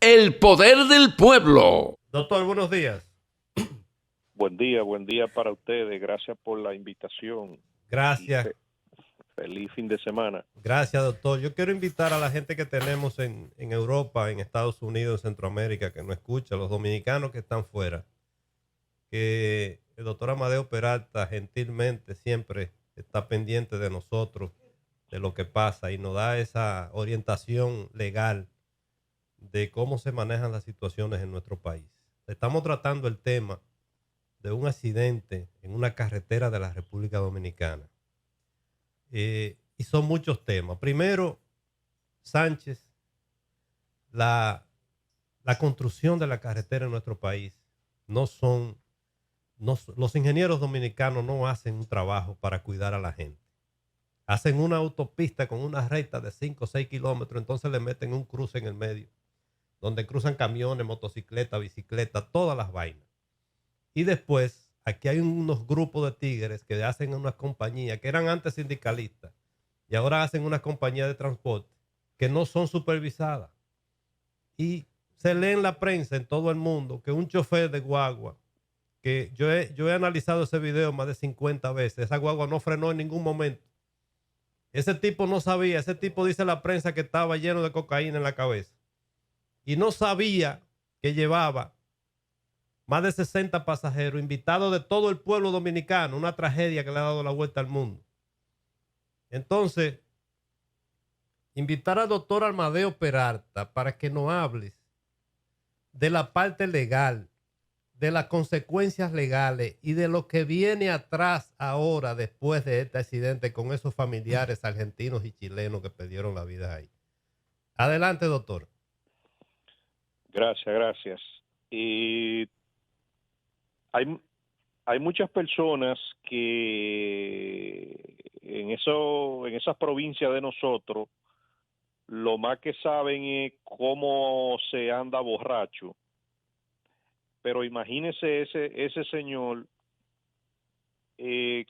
El poder del pueblo. Doctor, buenos días. Buen día para ustedes. Gracias por la invitación. Gracias. Feliz fin de semana. Gracias, doctor. Yo quiero invitar a la gente que tenemos en Europa, en Estados Unidos, en Centroamérica, que no escucha, los dominicanos que están fuera, que el doctor Amadeo Peralta gentilmente siempre está pendiente de nosotros, de lo que pasa y nos da esa orientación legal de cómo se manejan las situaciones en nuestro país. Estamos tratando el tema de un accidente en una carretera de la República Dominicana. Y son muchos temas. Primero, Sánchez, la construcción de la carretera en nuestro país no son, los ingenieros dominicanos no hacen un trabajo para cuidar a la gente. Hacen una autopista con una recta de 5 o 6 kilómetros, entonces le meten un cruce en el medio, donde cruzan camiones, motocicletas, bicicletas, todas las vainas. Y después, aquí hay unos grupos de tigres que hacen unas compañías que eran antes sindicalistas y ahora hacen unas compañías de transporte que no son supervisadas. Y se lee en la prensa en todo el mundo que un chofer de guagua, que yo he analizado ese video más de 50 veces, esa guagua no frenó en ningún momento. Ese tipo no sabía, ese tipo dice la prensa que estaba lleno de cocaína en la cabeza. Y no sabía que llevaba más de 60 pasajeros invitados de todo el pueblo dominicano, una tragedia que le ha dado la vuelta al mundo. Entonces, invitar al doctor Amadeo Peralta para que nos hables de la parte legal, de las consecuencias legales y de lo que viene atrás ahora después de este accidente con esos familiares argentinos y chilenos que perdieron la vida ahí. Adelante, doctor. Gracias. Y hay muchas personas que en esas provincias de nosotros, lo más que saben es cómo se anda borracho. Pero imagínese ese señor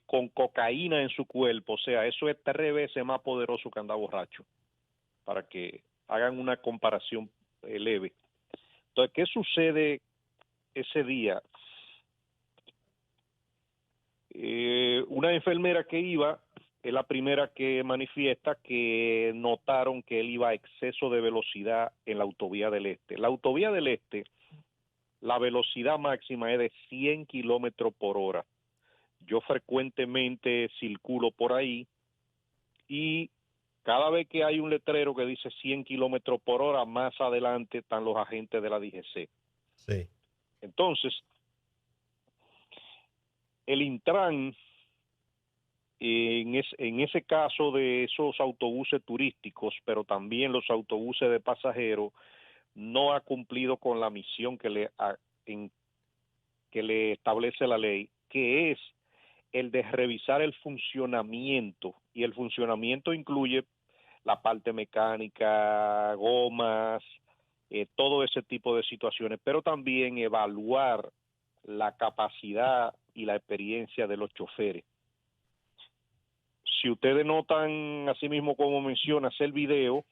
con cocaína en su cuerpo, o sea, eso es 3 veces más poderoso que andar borracho, para que hagan una comparación leve. Entonces, ¿qué sucede ese día? Una enfermera que iba es la primera que manifiesta que notaron que él iba a exceso de velocidad en la autovía del Este. La autovía del Este, la velocidad máxima es de 100 kilómetros por hora. Yo frecuentemente circulo por ahí y cada vez que hay un letrero que dice 100 kilómetros por hora, más adelante están los agentes de la DGC. Sí. Entonces, el Intran, en ese caso de esos autobuses turísticos, pero también los autobuses de pasajeros, no ha cumplido con la misión que le establece la ley, que es el de revisar el funcionamiento, y el funcionamiento incluye la parte mecánica, gomas, todo ese tipo de situaciones, pero también evaluar la capacidad y la experiencia de los choferes. Si ustedes notan, así mismo como mencionas el video,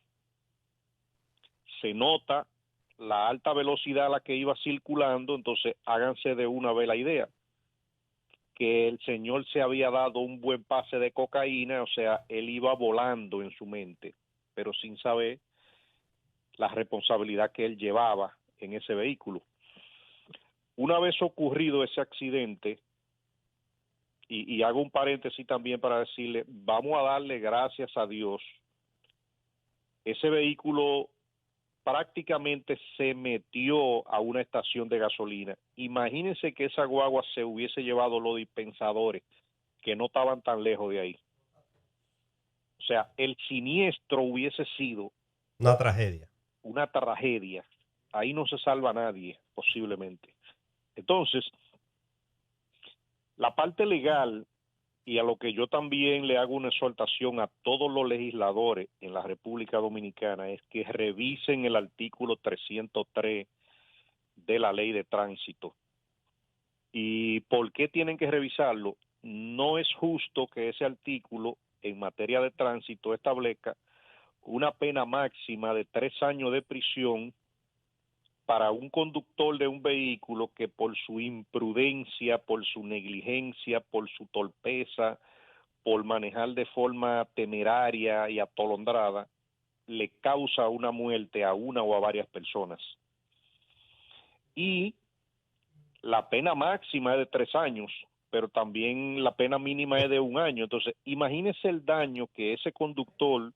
se nota la alta velocidad a la que iba circulando, entonces háganse de una vez la idea que el señor se había dado un buen pase de cocaína, o sea, él iba volando en su mente, pero sin saber la responsabilidad que él llevaba en ese vehículo. Una vez ocurrido ese accidente, y hago un paréntesis también para decirle, vamos a darle gracias a Dios, ese vehículo prácticamente se metió a una estación de gasolina. Imagínense que esa guagua se hubiese llevado los dispensadores, que no estaban tan lejos de ahí. O sea, el siniestro hubiese sido Una tragedia. una tragedia. Ahí no se salva nadie, posiblemente. Entonces, la parte legal, y a lo que yo también le hago una exhortación a todos los legisladores en la República Dominicana, es que revisen el artículo 303 de la Ley de Tránsito. ¿Y por qué tienen que revisarlo? No es justo que ese artículo en materia de tránsito establezca una pena máxima de 3 años de prisión para un conductor de un vehículo que por su imprudencia, por su negligencia, por su torpeza, por manejar de forma temeraria y atolondrada, le causa una muerte a una o a varias personas. Y la pena máxima es de 3 años, pero también la pena mínima es de 1 año. Entonces, imagínese el daño que ese conductor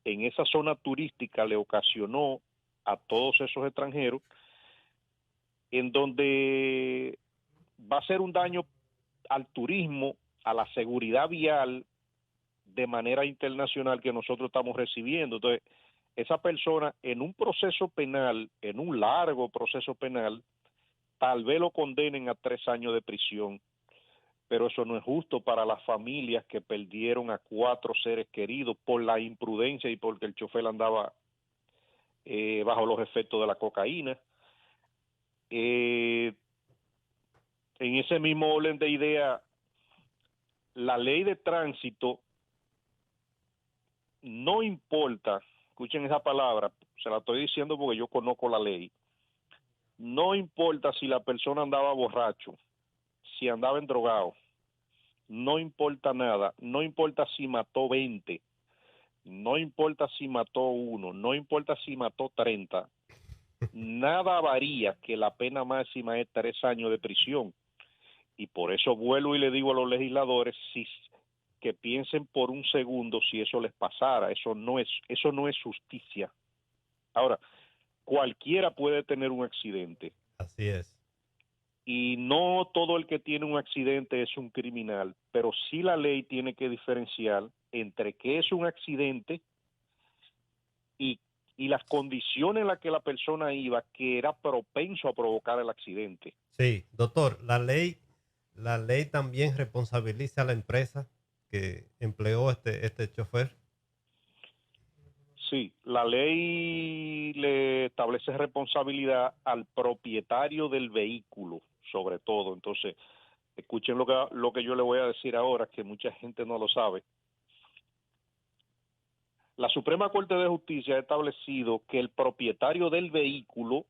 en esa zona turística le ocasionó a todos esos extranjeros, en donde va a ser un daño al turismo, a la seguridad vial de manera internacional que nosotros estamos recibiendo. Entonces, esa persona en un proceso penal, en un largo proceso penal, tal vez lo condenen a 3 años de prisión, pero eso no es justo para las familias que perdieron a 4 seres queridos por la imprudencia y porque el chofer andaba bajo los efectos de la cocaína. En ese mismo orden de idea, la ley de tránsito no importa, escuchen esa palabra, se la estoy diciendo porque yo conozco la ley, no importa si la persona andaba borracho, si andaba endrogado, no importa nada, no importa si mató 20, no importa si mató 1, no importa si mató 30, nada varía que la pena máxima es 3 años de prisión. Y por eso vuelvo y le digo a los legisladores que piensen por un segundo si eso les pasara. Eso no es justicia. Ahora, cualquiera puede tener un accidente. Así es. Y no todo el que tiene un accidente es un criminal, pero sí la ley tiene que diferenciar entre qué es un accidente y las condiciones en las que la persona iba, que era propenso a provocar el accidente. Sí, doctor, la ley también responsabiliza a la empresa que empleó este chofer. Sí, la ley le establece responsabilidad al propietario del vehículo, sobre todo. Entonces, escuchen lo que yo le voy a decir ahora, que mucha gente no lo sabe. La Suprema Corte de Justicia ha establecido que el propietario del vehículo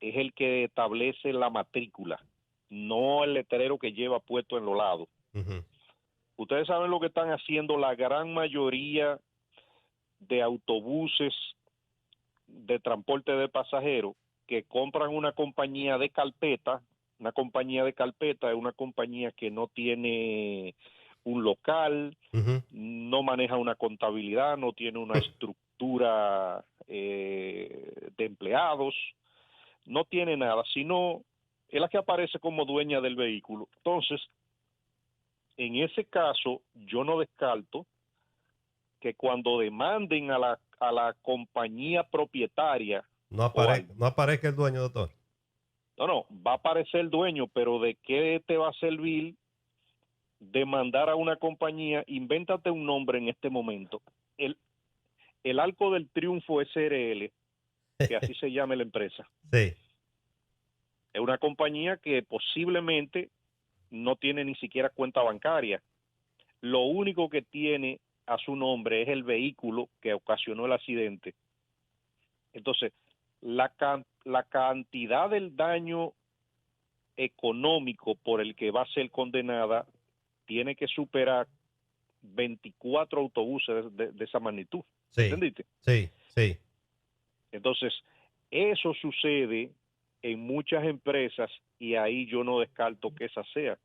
es el que establece la matrícula, no el letrero que lleva puesto en los lados. Uh-huh. Ustedes saben lo que están haciendo la gran mayoría de autobuses de transporte de pasajeros que compran una compañía de carpeta. Una compañía de carpeta es una compañía que no tiene un local, Uh-huh. no maneja una contabilidad, no tiene una estructura de empleados, no tiene nada, sino es la que aparece como dueña del vehículo. Entonces, en ese caso, yo no descarto que cuando demanden a la compañía propietaria, No aparezca el dueño, doctor. no, va a aparecer el dueño, pero ¿de qué te va a servir demandar a una compañía? Invéntate un nombre en este momento. El Arco del Triunfo SRL, que así se llama la empresa. Sí. Es una compañía que posiblemente no tiene ni siquiera cuenta bancaria. Lo único que tiene a su nombre es el vehículo que ocasionó el accidente. Entonces, la cantidad del daño económico por el que va a ser condenada tiene que superar 24 autobuses de esa magnitud. Sí. ¿Entendiste? Sí, sí. Entonces, eso sucede en muchas empresas y ahí yo no descarto que esa sea.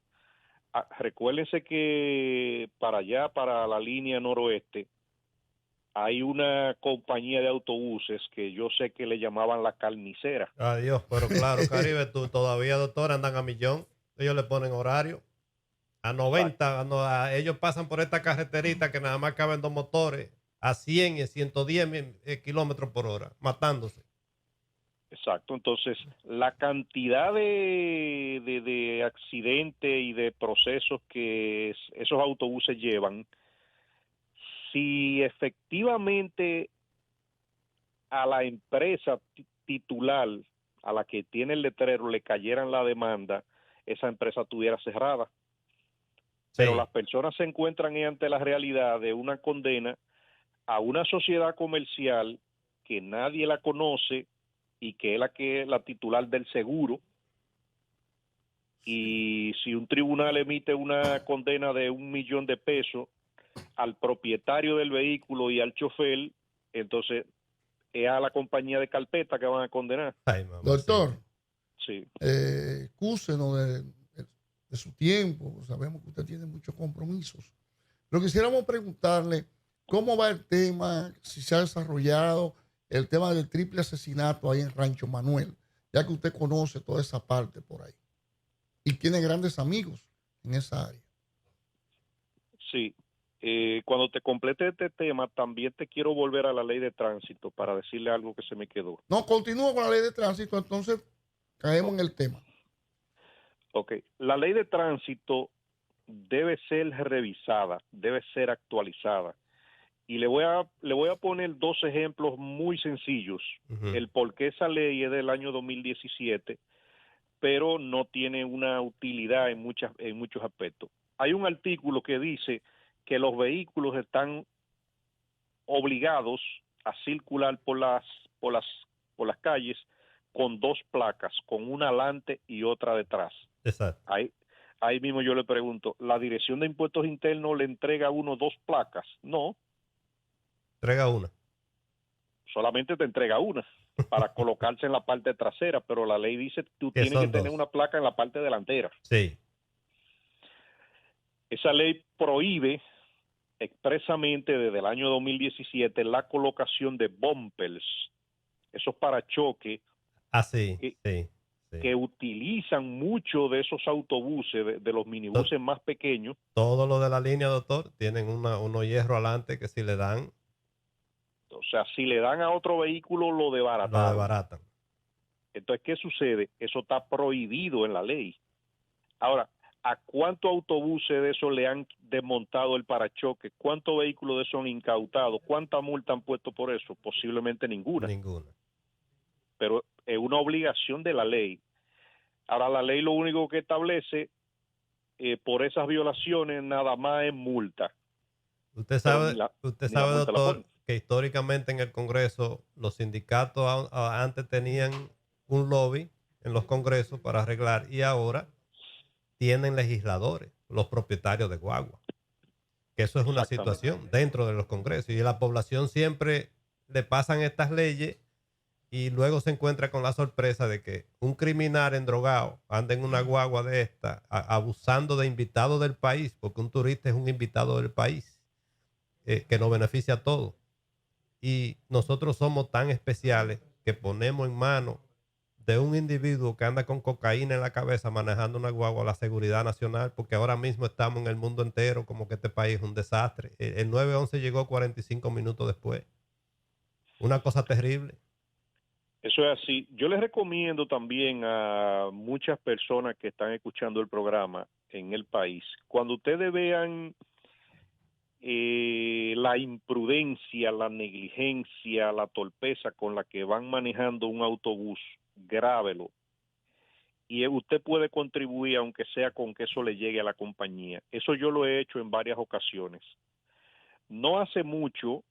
Recuérdense que para allá, para la línea noroeste, hay una compañía de autobuses que yo sé que le llamaban la carnicera. Adiós, pero claro, Caribe, tú todavía, doctor, andan a millón. Ellos le ponen horario. A 90, ellos pasan por esta carreterita que nada más caben 2 motores, a 100 y 110 kilómetros por hora, matándose. Exacto, entonces la cantidad de accidentes y de procesos que esos autobuses llevan, si efectivamente a la empresa titular, a la que tiene el letrero, le cayeran la demanda, esa empresa estuviera cerrada. Pero las personas se encuentran ante la realidad de una condena a una sociedad comercial que nadie la conoce, y que es la titular del seguro. Y si un tribunal emite una condena de $1,000,000 al propietario del vehículo y al chofer, entonces es a la compañía de carpeta que van a condenar. Ay, mamá, Doctor, Sí. excúsenos de su tiempo. Sabemos que usted tiene muchos compromisos. Pero quisiéramos preguntarle cómo va el tema, si se ha desarrollado el tema del triple asesinato ahí en Rancho Manuel, ya que usted conoce toda esa parte por ahí y tiene grandes amigos en esa área. Sí. Cuando te complete este tema, también te quiero volver a la ley de tránsito para decirle algo que se me quedó. No, continúo con la ley de tránsito, entonces caemos en el tema. Ok. La ley de tránsito debe ser revisada, debe ser actualizada. Y le voy a poner dos ejemplos muy sencillos. Uh-huh. El por qué esa ley es del año 2017, pero no tiene una utilidad en muchos aspectos. Hay un artículo que dice que los vehículos están obligados a circular por las calles con dos placas, con una adelante y otra detrás. Exacto. Ahí mismo yo le pregunto, ¿la Dirección de Impuestos Internos le entrega a uno dos placas? No, Entrega una. solamente te entrega una para colocarse en la parte trasera, pero la ley dice que tú Que tienes que son tener dos. una placa en la parte delantera. Sí. Esa ley prohíbe expresamente desde el año 2017 la colocación de bumpers, esos parachoques Ah, sí, que, sí, sí. que utilizan mucho de esos autobuses, de los minibuses más pequeños. Todo lo de la línea, doctor, tienen unos hierros adelante que si le dan, O sea, si le dan a otro vehículo, lo lo desbarataron. desbaratan. Entonces, ¿qué sucede? Eso está prohibido en la ley. Ahora, ¿a cuántos autobuses de esos le han desmontado el parachoque? ¿Cuántos vehículos de esos han incautado? ¿Cuánta multa han puesto por eso? Posiblemente ninguna. Ninguna. Pero es una obligación de la ley. Ahora, la ley lo único que establece por esas violaciones nada más es multa. Usted Pero sabe, ni la usted multa sabe, la doctor, ponen. que históricamente en el Congreso los sindicatos antes tenían un lobby en los congresos para arreglar y ahora tienen legisladores, los propietarios de guagua. Que eso es una Exactamente. situación dentro de los congresos y la población siempre le pasan estas leyes y luego se encuentra con la sorpresa de que un criminal endrogado anda en una guagua de esta abusando de invitados del país, porque un turista es un invitado del país que nos beneficia a todos. Y nosotros somos tan especiales que ponemos en manos de un individuo que anda con cocaína en la cabeza manejando una guagua a la seguridad nacional, porque ahora mismo estamos en el mundo entero como que este país es un desastre. El 911 llegó 45 minutos después. Una cosa terrible. Eso es así. Yo les recomiendo también a muchas personas que están escuchando el programa en el país, cuando ustedes vean la imprudencia, la negligencia, la torpeza con la que van manejando un autobús, grábelo. Y usted puede contribuir, aunque sea con que eso le llegue a la compañía. Eso yo lo he hecho en varias ocasiones. No hace mucho,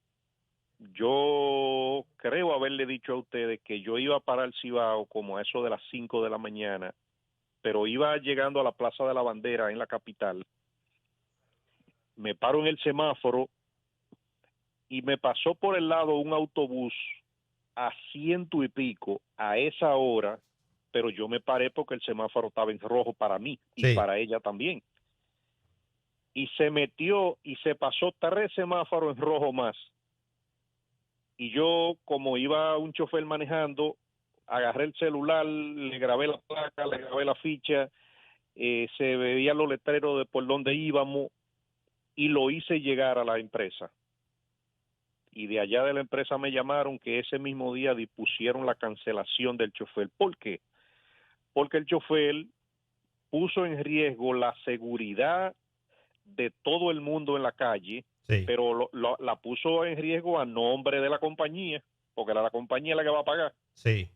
yo creo haberle dicho a ustedes que yo iba para el Cibao como a eso de las 5 de la mañana, pero iba llegando a la Plaza de la Bandera en la capital. Me paro en el semáforo y me pasó por el lado un autobús a 100 y pico a esa hora, pero yo me paré porque el semáforo estaba en rojo para mí y Sí. para ella también. Y se metió y se pasó 3 semáforos en rojo más. Y yo, como iba un chofer manejando, agarré el celular, le grabé la placa, le grabé la ficha, se veían los letreros de por dónde íbamos y lo hice llegar a la empresa. Y de allá de la empresa me llamaron que ese mismo día dispusieron la cancelación del chofer. ¿Por qué? Porque el chofer puso en riesgo la seguridad de todo el mundo en la calle, Sí. pero la puso en riesgo a nombre de la compañía, porque era la compañía la que va a pagar. Sí.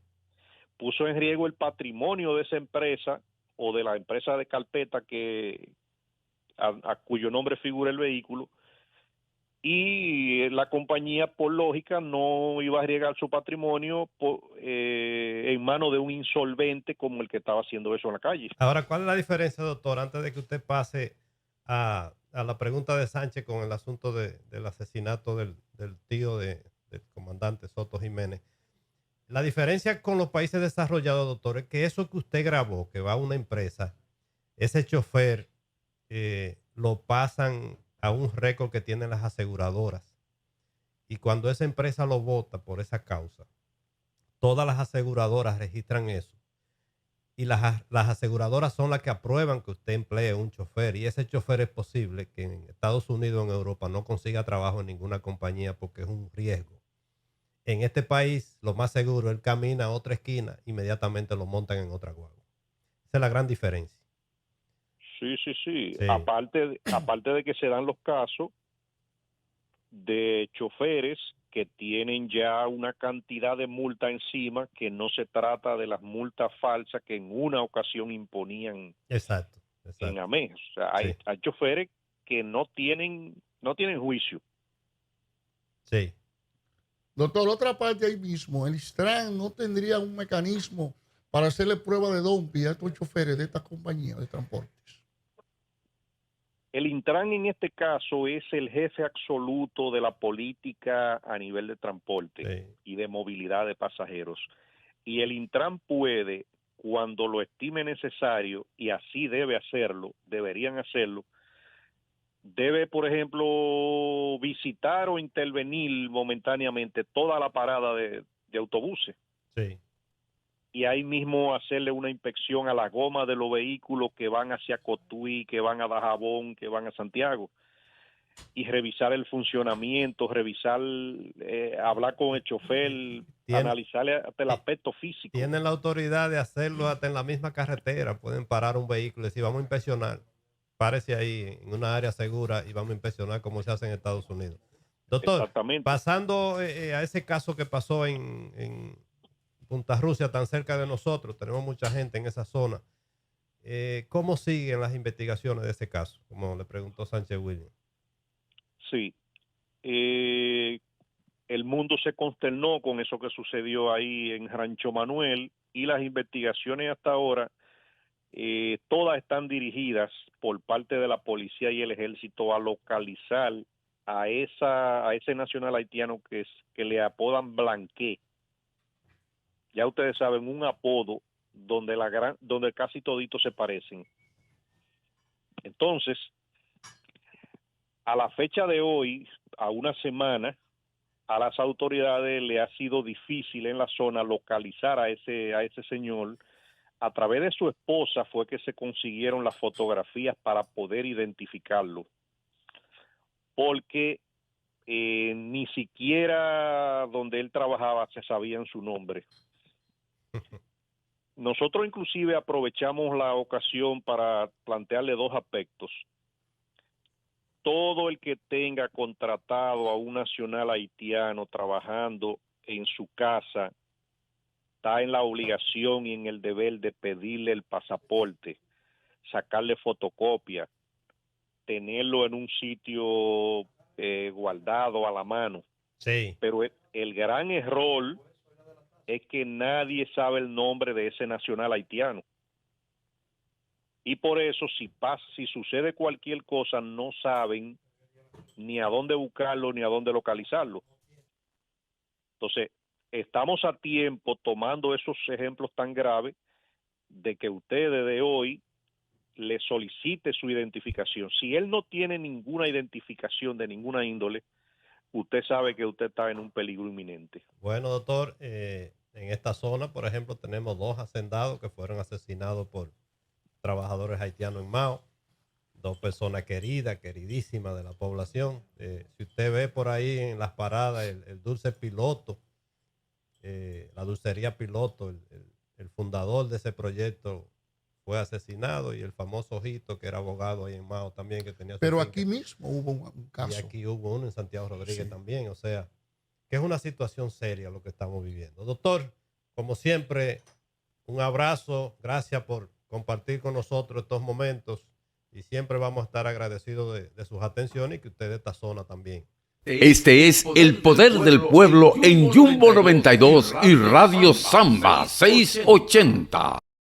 Puso en riesgo el patrimonio de esa empresa o de la empresa de carpeta a cuyo nombre figura el vehículo, y la compañía, por lógica, no iba a arriesgar su patrimonio en manos de un insolvente como el que estaba haciendo eso en la calle. Ahora, ¿cuál es la diferencia, doctor, antes de que usted pase a la pregunta de Sánchez con el asunto del asesinato del tío del comandante Soto Jiménez? La diferencia con los países desarrollados, doctor, es que eso que usted grabó, que va a una empresa, ese chofer lo pasan a un récord que tienen las aseguradoras. Y cuando esa empresa lo vota por esa causa, todas las aseguradoras registran eso. Y las aseguradoras son las que aprueban que usted emplee un chofer. Y ese chofer es posible que en Estados Unidos o en Europa no consiga trabajo en ninguna compañía porque es un riesgo. En este país, lo más seguro, él camina a otra esquina, inmediatamente lo montan en otra guagua. Esa es la gran diferencia. Sí. Sí. Aparte de que se dan los casos de choferes que tienen ya una cantidad de multa encima, que no se trata de las multas falsas que en una ocasión imponían Exacto. en AME. O sea, hay choferes que no tienen juicio. Sí. Doctor, otra parte ahí mismo, el ISTRAN no tendría un mecanismo para hacerle prueba de domping a estos choferes de estas compañías de transportes. El Intran en este caso es el jefe absoluto de la política a nivel de transporte y de movilidad de pasajeros. Y el Intran puede, cuando lo estime necesario, y así deberían hacerlo, debe, por ejemplo, visitar o intervenir momentáneamente toda la parada de autobuses. Sí. Y ahí mismo hacerle una inspección a la goma de los vehículos que van hacia Cotuí, que van a Dajabón, que van a Santiago, y revisar el funcionamiento, hablar con el chofer, analizarle hasta el aspecto físico. Tienen la autoridad de hacerlo hasta en la misma carretera. Pueden parar un vehículo y decir, vamos a inspeccionar. Párese ahí en una área segura y vamos a inspeccionar cómo se hace en Estados Unidos. Doctor, pasando a ese caso que pasó en Punta Rusia, tan cerca de nosotros, tenemos mucha gente en esa zona. ¿Cómo siguen las investigaciones de ese caso? Como le preguntó Sánchez Williams. Sí. El mundo se consternó con eso que sucedió ahí en Rancho Manuel, y las investigaciones hasta ahora, todas están dirigidas por parte de la policía y el ejército a localizar a ese nacional haitiano que le apodan Blanqué. Ya ustedes saben, un apodo donde casi toditos se parecen. Entonces, a la fecha de hoy, a una semana, a las autoridades le ha sido difícil en la zona localizar a ese señor. A través de su esposa fue que se consiguieron las fotografías para poder identificarlo, porque ni siquiera donde él trabajaba se sabían su nombre. Nosotros inclusive aprovechamos la ocasión para plantearle dos aspectos. Todo el que tenga contratado a un nacional haitiano trabajando en su casa está en la obligación y en el deber de pedirle el pasaporte, sacarle fotocopia, tenerlo en un sitio guardado a la mano. Sí. Pero el gran error es que nadie sabe el nombre de ese nacional haitiano. Y por eso, si sucede cualquier cosa, no saben ni a dónde buscarlo ni a dónde localizarlo. Entonces, estamos a tiempo, tomando esos ejemplos tan graves, de que usted desde hoy le solicite su identificación. Si él no tiene ninguna identificación de ninguna índole, usted sabe que usted está en un peligro inminente. Bueno, doctor, en esta zona, por ejemplo, tenemos 2 hacendados que fueron asesinados por trabajadores haitianos en Mao. 2 personas queridísimas de la población. Si usted ve por ahí en las paradas el Dulce Piloto, la dulcería Piloto, el fundador de ese proyecto fue asesinado, y el famoso Ojito, que era abogado ahí en Mao también, que tenía su Pero finca. aquí mismo hubo un caso. Y aquí hubo uno en Santiago Rodríguez Sí. también. O sea, que es una situación seria lo que estamos viviendo. Doctor, como siempre, un abrazo. Gracias por compartir con nosotros estos momentos, y siempre vamos a estar agradecidos de sus atenciones, y que usted de esta zona también Este es El Poder del Pueblo en Jumbo 92 y Radio Samba 680.